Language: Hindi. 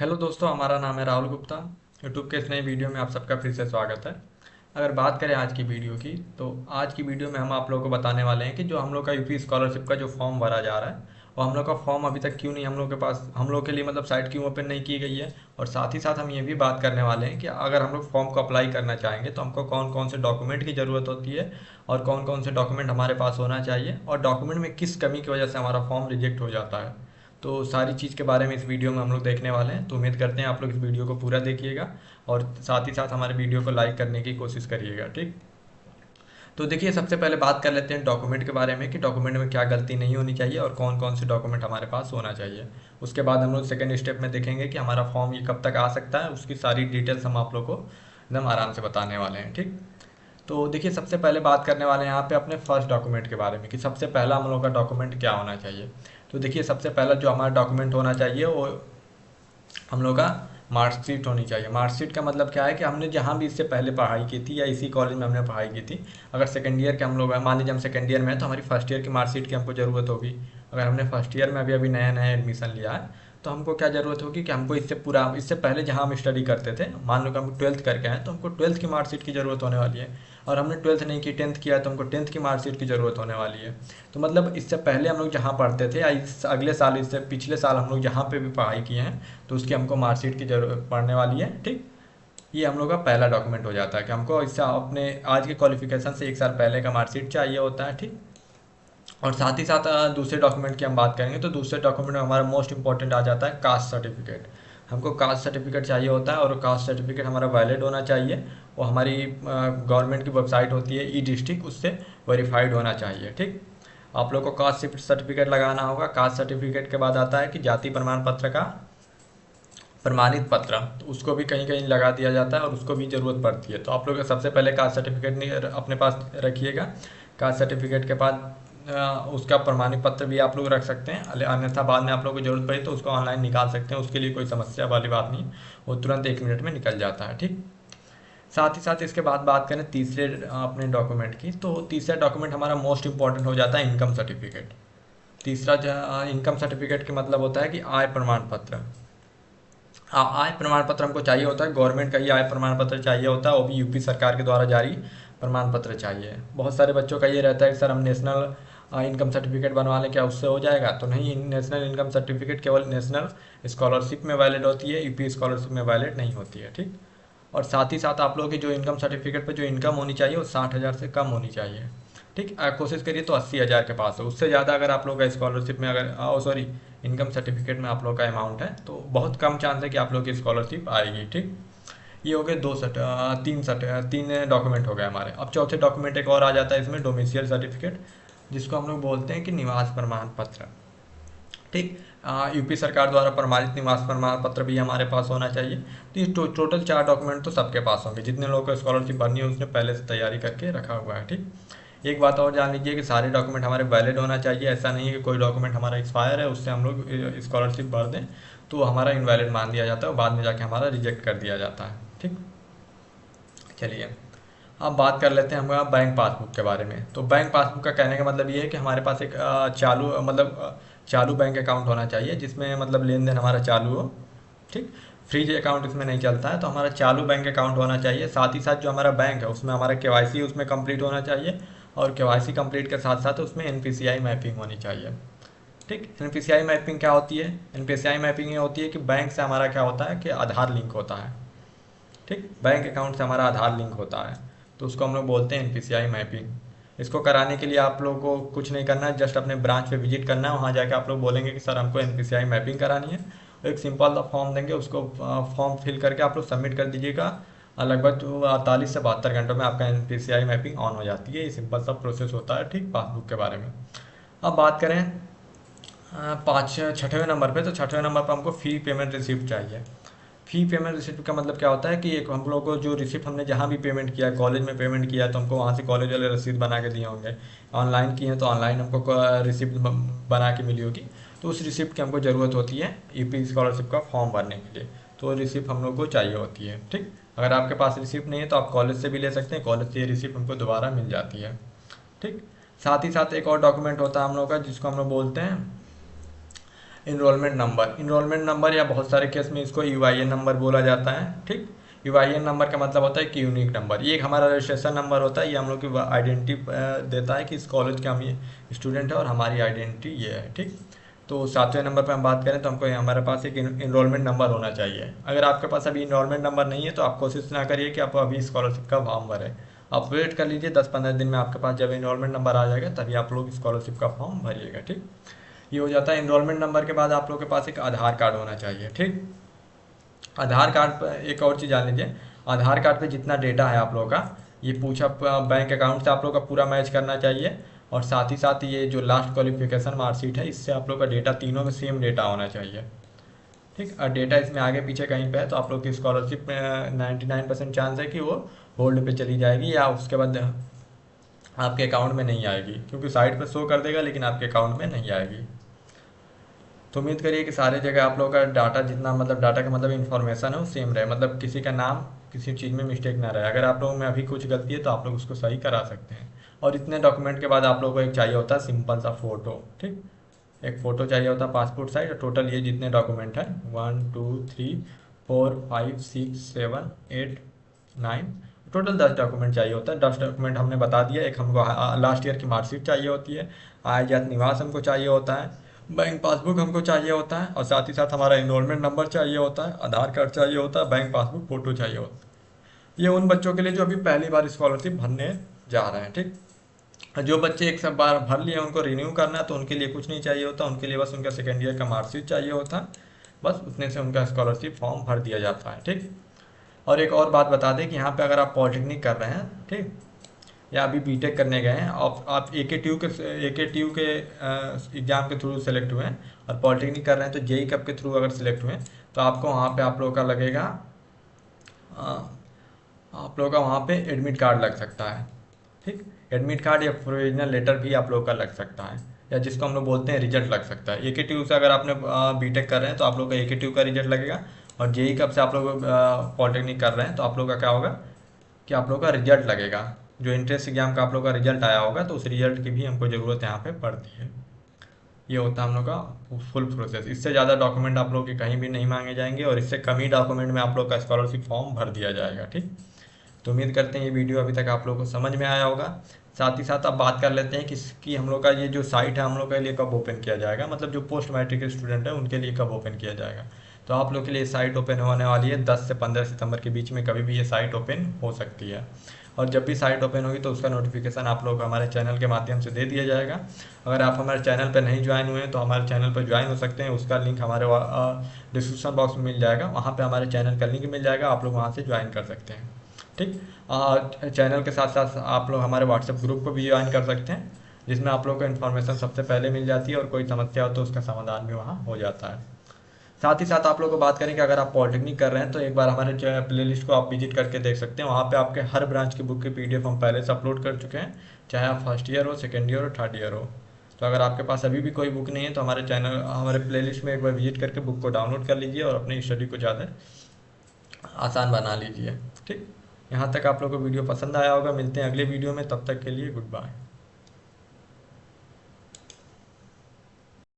हेलो दोस्तों, हमारा नाम है राहुल गुप्ता। यूट्यूब के इस नई वीडियो में आप सबका फिर से स्वागत है। अगर बात करें आज की वीडियो की, तो आज की वीडियो में हम आप लोगों को बताने वाले हैं कि जो हम लोग का यूपी स्कॉलरशिप का जो फॉर्म भरा जा रहा है, वो हम लोग का फॉर्म अभी तक क्यों नहीं हम लोग के पास, हम लोग के लिए मतलब साइट क्यों ओपन नहीं की गई है। और साथ ही साथ हम ये भी बात करने वाले हैं कि अगर हम लोग फॉर्म को अप्लाई करना चाहेंगे तो हमको कौन कौन से डॉक्यूमेंट की ज़रूरत होती है और कौन कौन से डॉक्यूमेंट हमारे पास होना चाहिए, और डॉक्यूमेंट में किस कमी की वजह से हमारा फॉर्म रिजेक्ट हो जाता है। तो सारी चीज़ के बारे में इस वीडियो में हम लोग देखने वाले हैं। तो उम्मीद करते हैं आप लोग इस वीडियो को पूरा देखिएगा और साथ ही साथ हमारे वीडियो को लाइक करने की कोशिश करिएगा, ठीक। तो देखिए, सबसे पहले बात कर लेते हैं डॉक्यूमेंट के बारे में कि डॉक्यूमेंट में क्या गलती नहीं होनी चाहिए और कौन कौन से डॉक्यूमेंट हमारे पास होना चाहिए। उसके बाद हम लोग सेकेंड स्टेप में देखेंगे कि हमारा फॉर्म ये कब तक आ सकता है, उसकी सारी डिटेल्स हम आप लोग को एकदम आराम से बताने वाले हैं, ठीक। तो देखिए, सबसे पहले बात करने वाले हैं यहाँ पे अपने फर्स्ट डॉक्यूमेंट के बारे में कि सबसे पहला हम लोग का डॉक्यूमेंट क्या होना चाहिए। तो देखिए, सबसे पहला जो हमारा डॉक्यूमेंट होना चाहिए वो हम लोग का मार्कशीट होनी चाहिए। मार्कशीट का मतलब क्या है कि हमने जहाँ भी इससे पहले पढ़ाई की थी या इसी कॉलेज में हमने पढ़ाई की थी। अगर सेकेंड ईयर के हम लोग मान लीजिए हम सेकेंड ईयर में है तो हमारी फर्स्ट ईयर की मार्कशीट की हमको ज़रूरत होगी। अगर हमने फर्स्ट ईयर में अभी अभी नया नया एडमिशन लिया है तो हमको क्या ज़रूरत होगी कि हमको इससे पहले जहाँ हम स्टडी करते थे, मान लो कि हम ट्वेल्थ करके आए तो हमको ट्वेल्थ की मार्कशीट की ज़रूरत होने वाली है। और हमने ट्वेल्थ नहीं की, टेंथ किया, तो हमको टेंथ की मार्कशीट की ज़रूरत होने वाली है। तो मतलब इससे पहले हम लोग जहाँ पढ़ते थे या इस अगले साल, इससे पिछले साल हम लोग जहाँ पे भी पढ़ाई किए हैं तो उसकी हमको मार्कशीट की जरूरत पड़ने वाली है, ठीक। ये हम लोग का पहला डॉक्यूमेंट हो जाता है कि हमको इससे अपने आज के क्वालिफिकेशन से एक साल पहले का मार्कशीट चाहिए होता है, ठीक। और साथ ही साथ दूसरे डॉक्यूमेंट की हम बात करेंगे तो दूसरे डॉक्यूमेंट में हमारा मोस्ट इंपॉर्टेंट आ जाता है कास्ट सर्टिफिकेट। हमको कास्ट सर्टिफिकेट चाहिए होता है और कास्ट सर्टिफिकेट हमारा वैलिड होना चाहिए। वो हमारी गवर्नमेंट की वेबसाइट होती है ई डिस्ट्रिक्ट, उससे वेरीफाइड होना चाहिए, ठीक। आप लोग को कास्ट सर्टिफिकेट लगाना होगा। कास्ट सर्टिफिकेट के बाद आता है कि जाति प्रमाण पत्र का प्रमाणित पत्र, तो उसको भी कहीं कहीं लगा दिया जाता है और उसको भी ज़रूरत पड़ती है। तो आप लोग सबसे पहले कास्ट सर्टिफिकेट नहीं अपने पास रखिएगा। कास्ट सर्टिफिकेट के बाद उसका प्रमाणित पत्र भी आप लोग रख सकते हैं, अन्यथा बाद में आप लोग को ज़रूरत पड़ी तो उसको ऑनलाइन निकाल सकते हैं। उसके लिए कोई समस्या वाली बात नहीं, वो तुरंत 1 मिनट में निकल जाता है, ठीक। साथ ही साथ इसके बाद बात करें तीसरे अपने डॉक्यूमेंट की, तो तीसरा डॉक्यूमेंट हमारा मोस्ट इंपॉर्टेंट हो जाता है इनकम सर्टिफिकेट। तीसरा इनकम सर्टिफिकेट का मतलब होता है कि आय प्रमाण पत्र। आय प्रमाण पत्र हमको चाहिए होता है, गवर्नमेंट का ही आय प्रमाण पत्र चाहिए होता है, वो भी यूपी सरकार के द्वारा जारी प्रमाण पत्र चाहिए। बहुत सारे बच्चों का ये रहता है कि सर हम नेशनल इनकम सर्टिफिकेट बनवा लें, क्या उससे हो जाएगा? तो नहीं, नेशनल इनकम सर्टिफिकेट केवल नेशनल स्कॉलरशिप में वैलिड होती है, यूपी स्कॉलरशिप में वैलिड नहीं होती है, ठीक। और साथ ही साथ आप लोगों की जो इनकम सर्टिफिकेट पर जो इनकम होनी चाहिए वो 60,000 से कम होनी चाहिए, ठीक। कोशिश करिए तो 80,000 के पास हो। उससे ज़्यादा अगर आप लोग का स्कॉलरशिप में अगर सॉरी इनकम सर्टिफिकेट में आप लोग का अमाउंट है तो बहुत कम चांस है कि आप लोग की स्कॉलरशिप आएगी, ठीक। ये हो गए तीन डॉक्यूमेंट हो गए हमारे। अब चौथे डॉक्यूमेंट एक और आ जाता है इसमें, डोमिसियल सर्टिफिकेट, जिसको हम लोग बोलते हैं कि निवास प्रमाण पत्र, ठीक। यूपी सरकार द्वारा प्रमाणित निवास प्रमाण पत्र भी हमारे पास होना चाहिए। तो ये टोटल 4 डॉक्यूमेंट तो सबके पास होंगे। जितने लोगों को स्कॉलरशिप भरनी है उसने पहले से तैयारी करके रखा हुआ है, ठीक। एक बात और जान लीजिए कि सारे डॉक्यूमेंट हमारे वैलिड होना चाहिए। ऐसा नहीं है कि कोई डॉक्यूमेंट हमारा एक्सपायर है उससे हम लोग स्कॉलरशिप भर दें तो हमारा इनवैलिड मान दिया जाता है और बाद में जाके हमारा रिजेक्ट कर दिया जाता है, ठीक। चलिए, अब बात कर लेते हैं हमारा बैंक पासबुक के बारे में। तो बैंक पासबुक का कहने का मतलब ये है कि हमारे पास एक चालू बैंक अकाउंट होना चाहिए, जिसमें मतलब लेन देन हमारा चालू हो, ठीक। फ्रीज अकाउंट इसमें नहीं चलता है, तो हमारा चालू बैंक अकाउंट होना चाहिए। साथ ही साथ जो हमारा बैंक है उसमें हमारा केवाईसी उसमें कंप्लीट होना चाहिए, और केवाईसी कंप्लीट के साथ साथ उसमें एनपीसीआई मैपिंग होनी चाहिए, ठीक। एनपीसीआई मैपिंग क्या होती है? एनपीसीआई मैपिंग ये होती है कि बैंक से हमारा क्या होता है कि आधार लिंक होता है, ठीक। बैंक अकाउंट से हमारा आधार लिंक होता है, तो उसको हम लोग बोलते हैं एनपीसीआई मैपिंग। इसको कराने के लिए आप लोगों को कुछ नहीं करना है, जस्ट अपने ब्रांच पे विजिट करना है। वहाँ जाके आप लोग बोलेंगे कि सर हमको एनपीसीआई मैपिंग करानी है। एक सिंपल सा फॉर्म देंगे, उसको फॉर्म फिल करके आप लोग सबमिट कर दीजिएगा। लगभग 48 से 72 घंटों में आपका एनपीसीआई मैपिंग ऑन हो जाती है। ये सिंपल सा प्रोसेस होता है, ठीक, पासबुक के बारे में। अब बात करें छठवें नंबर पे, तो छठवें नंबर पर हमको फ़ी पेमेंट रिसिप्ट चाहिए। फ़ी पेमेंट रिसिप्ट का मतलब क्या होता है कि एक हम लोग को जो रिसिप्ट हमने जहाँ भी पेमेंट किया, कॉलेज में पेमेंट किया तो हमको वहाँ से कॉलेज वाले रसीद बना के दिए होंगे। ऑनलाइन किए हैं तो ऑनलाइन हमको रिसिप्ट बना के मिली होगी। तो उस रिसिप्ट की हमको ज़रूरत होती है यूपी स्कॉलरशिप का फॉर्म भरने के लिए। तो रिसिप्ट हम लोग को चाहिए होती है, ठीक। अगर आपके पास रिसिप्ट नहीं है तो आप कॉलेज से भी ले सकते हैं, कॉलेज से ये रिसिप्ट हमको दोबारा मिल जाती है, ठीक। साथ ही साथ एक और डॉक्यूमेंट होता है हम लोग का जिसको हम लोग बोलते हैं इनरोलमेंट नंबर या बहुत सारे केस में इसको यूआईएन नंबर बोला जाता है। ठीक, यूआईएन नंबर का मतलब होता है कि यूनिक नंबर। ये एक हमारा रजिस्ट्रेशन नंबर होता है, ये हम लोग की आइडेंटिटी देता है कि इस कॉलेज के हम ये स्टूडेंट है और हमारी आइडेंटिटी ये है। ठीक, तो 7वें नंबर पर हम बात करें तो हमको हमारे पास एक इनरोलमेंट नंबर होना चाहिए। अगर आपके पास अभी इनरोलमेंट नंबर नहीं है तो आप कोशिश ना करिए कि आप अभी स्कॉलरशिप का फॉर्म भरें। आप वेट कर लीजिए 10-15 दिन में आपके पास जब इनरोलमेंट नंबर आ जाएगा तभी आप लोग स्कॉलरशिप का फॉर्म भरिएगा। ठीक, ये हो जाता है। इनरोलमेंट नंबर के बाद आप लोग के पास एक आधार कार्ड होना चाहिए। ठीक, आधार कार्ड पर एक और चीज़ जान लीजिए, आधार कार्ड पे जितना डेटा है आप लोगों का, ये पूछा बैंक अकाउंट से आप लोग का पूरा मैच करना चाहिए। और साथ ही साथ ये जो लास्ट क्वालिफिकेशन मार्कशीट है, इससे आप लोग का डेटा तीनों में सेम डेटा होना चाहिए। ठीक, और डेटा इसमें आगे पीछे कहीं पे है तो आप लोग की स्कॉलरशिप में 99% चांस है कि वो होल्ड पे चली जाएगी या उसके बाद आपके अकाउंट में नहीं आएगी, क्योंकि साइट पर शो कर देगा लेकिन आपके अकाउंट में नहीं आएगी। तो उम्मीद करिए कि सारे जगह आप लोगों का डाटा जितना मतलब डाटा का मतलब इन्फॉर्मेशन है वो सेम रहे, मतलब किसी का नाम किसी चीज़ में मिस्टेक ना रहे। अगर आप लोगों में अभी कुछ गलती है तो आप लोग उसको सही करा सकते हैं। और इतने डॉक्यूमेंट के बाद आप लोगों को एक चाहिए होता है सिंपल सा फ़ोटो। ठीक, एक फ़ोटो चाहिए होता है पासपोर्ट साइज। टोटल ये जितने डॉक्यूमेंट हैं 1 2 3 4 5 6 7 8 9, टोटल 10 डॉक्यूमेंट चाहिए होता है। 10 डॉक्यूमेंट हमने बता दिया। एक हमको लास्ट ईयर की मार्कशीट चाहिए होती है, आय जात निवास हमको चाहिए होता है, बैंक पासबुक हमको चाहिए होता है, और साथ ही साथ हमारा इनरोलमेंट नंबर चाहिए होता है, आधार कार्ड चाहिए होता है, बैंक पासबुक फ़ोटो चाहिए होता है। ये उन बच्चों के लिए जो अभी पहली बार स्कॉलरशिप भरने जा रहे हैं। ठीक, जो बच्चे एक सब बार भर लिए उनको रिन्यू करना है तो उनके लिए कुछ नहीं चाहिए होता, उनके लिए बस उनका सेकेंड ईयर का मार्कशीट चाहिए होता है, बस उतने से उनका स्कॉलरशिप फॉर्म भर दिया जाता है। ठीक, और एक और बात बता दें कि यहाँ पे अगर आप पॉलिटेक्निक कर रहे हैं, ठीक, या अभी बीटेक करने गए हैं, आप ए के के एग्ज़ाम के थ्रू सेलेक्ट हुए हैं और पॉलिटेक्निक कर रहे हैं तो जेई कप के थ्रू अगर सेलेक्ट हुए हैं तो आपको वहाँ पे आप लोगों का लगेगा आप लोगों का वहाँ पे एडमिट कार्ड लग सकता है। ठीक, एडमिट कार्ड या प्रोविजनल लेटर भी आप लोग का लग सकता है, या जिसको हम लोग बोलते हैं रिजल्ट लग सकता है। ए से अगर आपने बीटेक कर रहे हैं तो आप लोग का ए का रिजल्ट लगेगा, और जेई कब से आप लोग पॉलिटेक्निक कर रहे हैं तो आप लोग का क्या होगा कि आप लोग का रिजल्ट लगेगा। जो इंट्रेंस एग्जाम का आप लोग का रिजल्ट आया होगा तो उस रिजल्ट की भी हमको ज़रूरत यहाँ पे पड़ती है। ये होता है हम लोग का फुल प्रोसेस। इससे ज़्यादा डॉक्यूमेंट आप लोग के कहीं भी नहीं मांगे जाएंगे और इससे कम ही डॉक्यूमेंट में आप लोग का स्कॉलरशिप फॉर्म भर दिया जाएगा। ठीक, तो उम्मीद करते हैं ये वीडियो अभी तक आप लोगों को समझ में आया होगा। साथ ही साथ अब बात कर लेते हैं कि हम लोग का ये जो साइट है हम लोग के लिए कब ओपन किया जाएगा, मतलब जो पोस्ट मैट्रिक स्टूडेंट है उनके लिए कब ओपन किया जाएगा। तो आप लोग के लिए साइट ओपन होने वाली है 10 से 15 सितंबर के बीच में, कभी भी ये साइट ओपन हो सकती है। और जब भी साइट ओपन होगी तो उसका नोटिफिकेशन आप लोग को हमारे चैनल के माध्यम से दे दिया जाएगा। अगर आप हमारे चैनल पर नहीं ज्वाइन हुए हैं तो हमारे चैनल पर ज्वाइन हो सकते हैं, उसका लिंक हमारे डिस्क्रिप्शन बॉक्स में मिल जाएगा, वहाँ पर हमारे चैनल का लिंक मिल जाएगा, आप लोग वहाँ से ज्वाइन कर सकते हैं। ठीक, चैनल के साथ साथ आप लोग हमारे व्हाट्सएप ग्रुप को भी ज्वाइन कर सकते हैं, जिसमें आप लोग को इन्फॉर्मेशन सबसे पहले मिल जाती है और कोई समस्या हो तो उसका समाधान भी वहाँ हो जाता है। साथ ही साथ आप लोग को बात करें कि अगर आप पॉलिटेक्निक कर रहे हैं तो एक बार हमारे प्लेलिस्ट को आप विजिट करके देख सकते हैं। वहाँ पे आपके हर ब्रांच की बुक की पीडीएफ हम पहले से अपलोड कर चुके हैं, चाहे आप फर्स्ट ईयर हो, सेकेंड ईयर हो, थर्ड ईयर हो। तो अगर आपके पास अभी भी कोई बुक नहीं है तो हमारे प्लेलिस्ट में एक बार विजिट करके बुक को डाउनलोड कर लीजिए और अपनी स्टडी को ज़्यादा आसान बना लीजिए। ठीक, यहाँ तक आप लोग को वीडियो पसंद आया होगा। मिलते हैं अगले वीडियो में, तब तक के लिए गुड बाय।